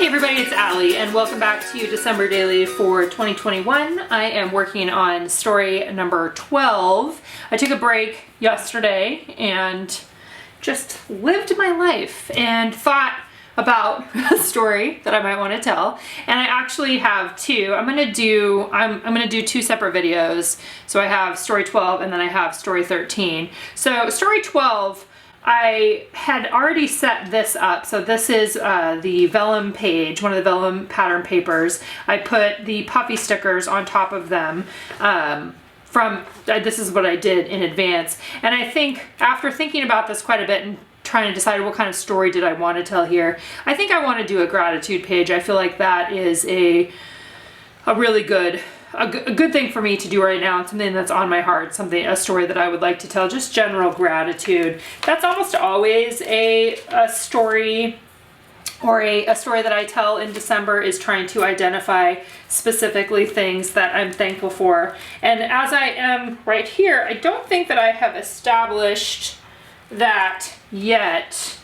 everybody, it's Allie and welcome back to December Daily for 2021. I am working on story number 12. I took a break yesterday and just lived my life and thought about a story that I might want to tell. And I actually have two. I'm gonna do two separate videos. So I have story 12 and then I have story 13. So story 12, I had already set this up. So this is the vellum page, one of the vellum pattern papers. I put the puffy stickers on top of them this is what I did in advance. And I think after thinking about this quite a bit and trying to decide what kind of story did I want to tell here, I think I want to do a gratitude page. I feel like that is a really good thing for me to do right now. It's something that's on my heart, a story that I would like to tell, just general gratitude. That's almost always a story or a story that I tell in December, is trying to identify specifically things that I'm thankful for. And as I am right here, I don't think that I have established that yet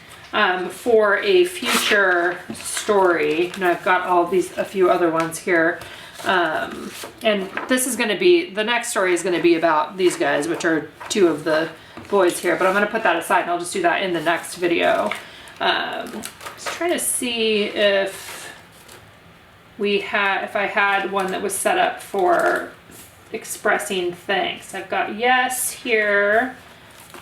for a future story. And I've got a few other ones here. And this is going to be, the next story is going to be about these guys, which are two of the boys here, but I'm going to put that aside and I'll just do that in the next video. Just trying to see if I had one that was set up for expressing thanks. I've got yes here.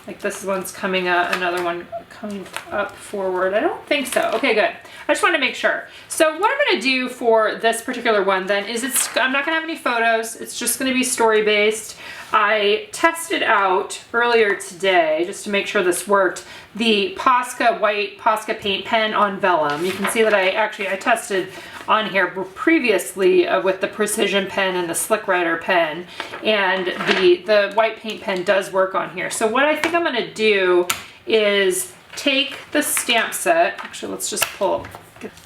Like this one's coming up, another one coming up forward. I don't think so. Okay, good. I just want to make sure. So what I'm going to do for this particular one then is I'm not going to have any photos. It's just going to be story based. I tested out earlier today, just to make sure this worked, the white Posca paint pen on vellum. You can see that I tested on here previously with the precision pen and the slick writer pen, and the white paint pen does work on here. So what I think I'm going to do is take the stamp set. Actually, let's just pull.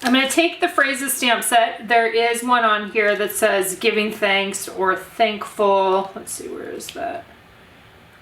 I'm going to take the phrases stamp set. There is one on here that says giving thanks or thankful. Let's see, where is that?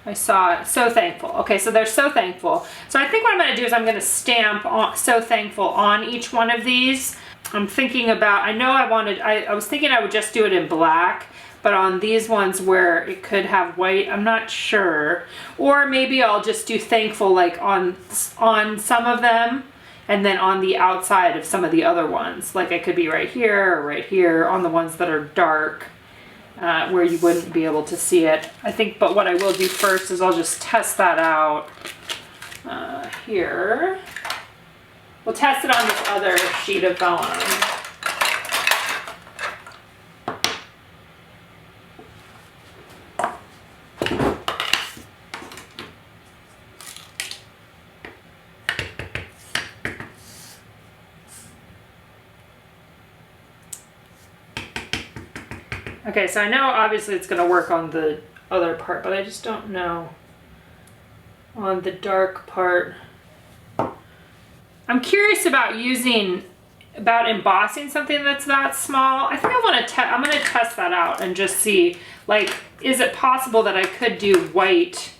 I saw it. So thankful. Okay, so they're so thankful. So I think what I'm going to do is I'm going to stamp so thankful on each one of these. I'm thinking about, I was thinking I would just do it in black, but on these ones where it could have white, I'm not sure. Or maybe I'll just do thankful like on some of them, and then on the outside of some of the other ones. Like it could be right here or right here on the ones that are dark, where you wouldn't be able to see it. I think, but what I will do first is I'll just test that out here. We'll test it on this other sheet of vellum. Okay, so I know obviously it's going to work on the other part, but I just don't know on the dark part. I'm curious about embossing something that's that small. I think I'm going to test that out and just see, like, is it possible that I could do white,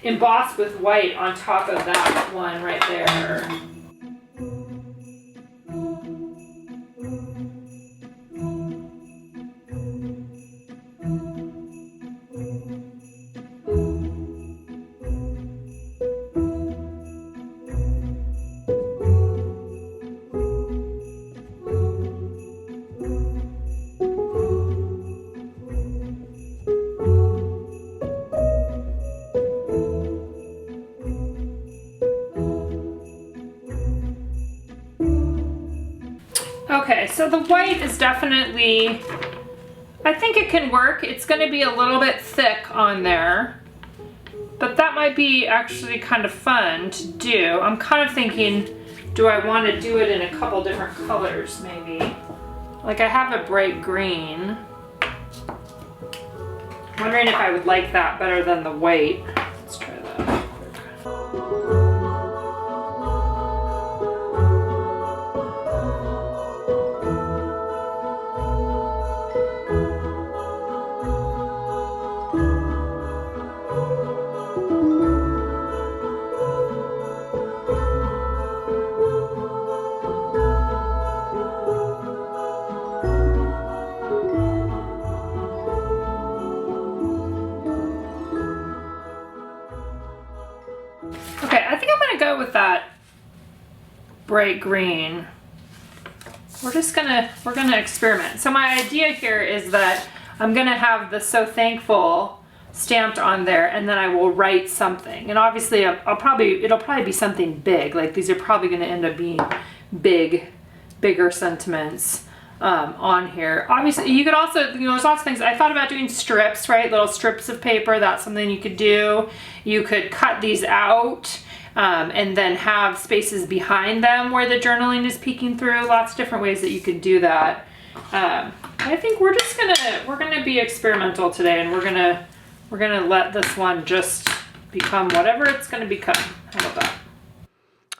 emboss with white on top of that one right there. Okay, so the white is definitely, I think it can work. It's going to be a little bit thick on there, but that might be actually kind of fun to do. I'm kind of thinking, do I want to do it in a couple different colors maybe? Like I have a bright green. I'm wondering if I would like that better than the white. Let's try that. bright green. We're gonna experiment. So my idea here is that I'm gonna have the So Thankful stamped on there, and then I will write something. And obviously it'll probably be something big. Like these are probably gonna end up being bigger sentiments on here. Obviously you could also, there's lots of things. I thought about doing strips, right? Little strips of paper. That's something you could do. You could cut these out and then have spaces behind them where the journaling is peeking through. Lots of different ways that you could do that. I think we're gonna be experimental today, and we're gonna let this one just become whatever it's gonna become. How about that?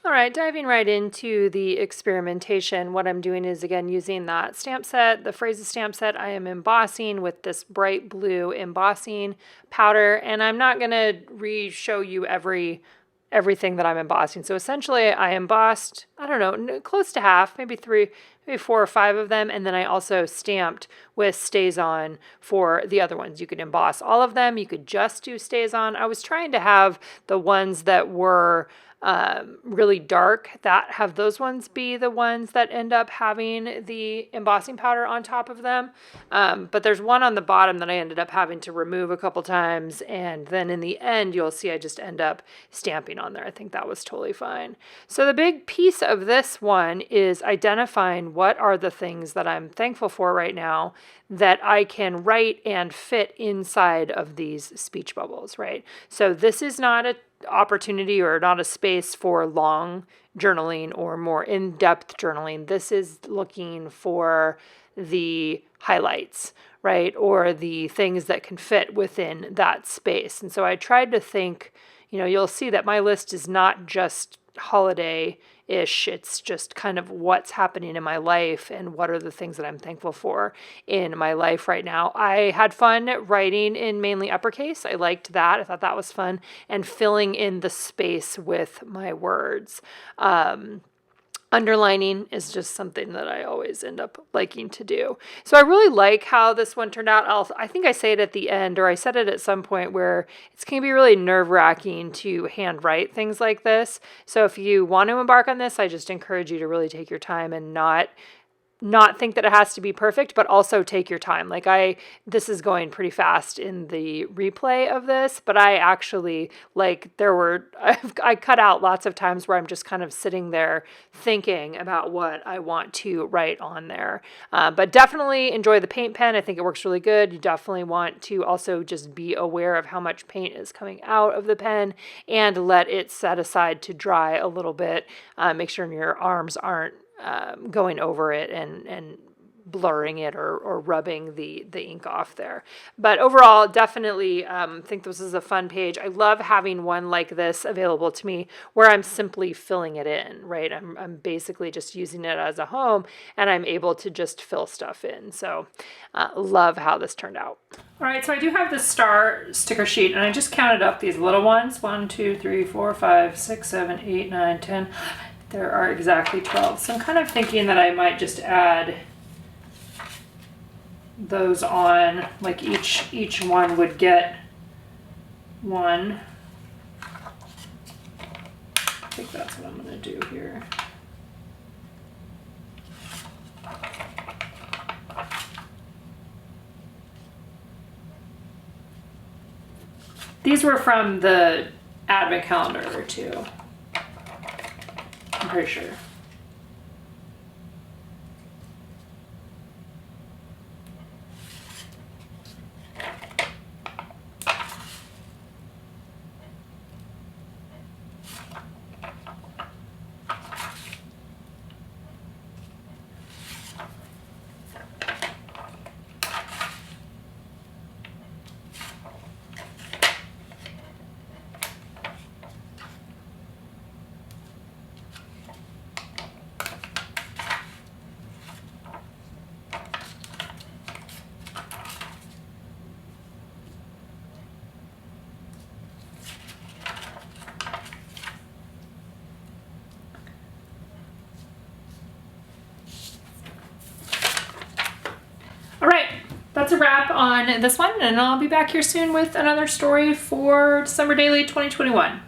All right, diving right into the experimentation, what I'm doing is, again, using that stamp set, the phrases stamp set. I am embossing with this bright blue embossing powder, and I'm not going to re-show you everything that I'm embossing. So essentially, I embossed, I don't know, close to half, maybe 4 or 5 of them, and then I also stamped with Stays On for the other ones. You could emboss all of them. You could just do Stays On. I was trying to have the ones that were really dark, that have those ones be the ones that end up having the embossing powder on top of them. But there's one on the bottom that I ended up having to remove a couple times, and then in the end you'll see I just end up stamping on there. I think that was totally fine. So the big piece of this one is identifying what are the things that I'm thankful for right now that I can write and fit inside of these speech bubbles, right? So this is not an opportunity or not a space for long journaling or more in-depth journaling. This is looking for the highlights, right? Or the things that can fit within that space. And so I tried to think, you'll see that my list is not just holiday-ish. It's just kind of what's happening in my life and what are the things that I'm thankful for in my life right now. I had fun writing in mainly uppercase. I liked that. I thought that was fun. And filling in the space with my words. Underlining is just something that I always end up liking to do. So I really like how this one turned out. I think I say it at the end, or I said it at some point, where it's going to be really nerve-wracking to handwrite things like this. So if you want to embark on this, I just encourage you to really take your time and not think that it has to be perfect, but also take your time. This is going pretty fast in the replay of this, but I actually, I cut out lots of times where I'm just kind of sitting there thinking about what I want to write on there. But definitely enjoy the paint pen. I think it works really good. You definitely want to also just be aware of how much paint is coming out of the pen and let it set aside to dry a little bit. Make sure your arms aren't going over it and blurring it or rubbing the ink off there. But overall, definitely think this is a fun page. I love having one like this available to me where I'm simply filling it in, right? I'm basically just using it as a home, and I'm able to just fill stuff in. So love how this turned out. All right, so I do have this star sticker sheet, and I just counted up these little ones. 1, 2, 3, 4, 5, 6, 7, 8, 9, 10. There are exactly 12. So I'm kind of thinking that I might just add those on, like each one would get one. I think that's what I'm going to do here. These were from the advent calendar too. I'm pretty sure. All right, that's a wrap on this one, and I'll be back here soon with another story for December Daily 2021.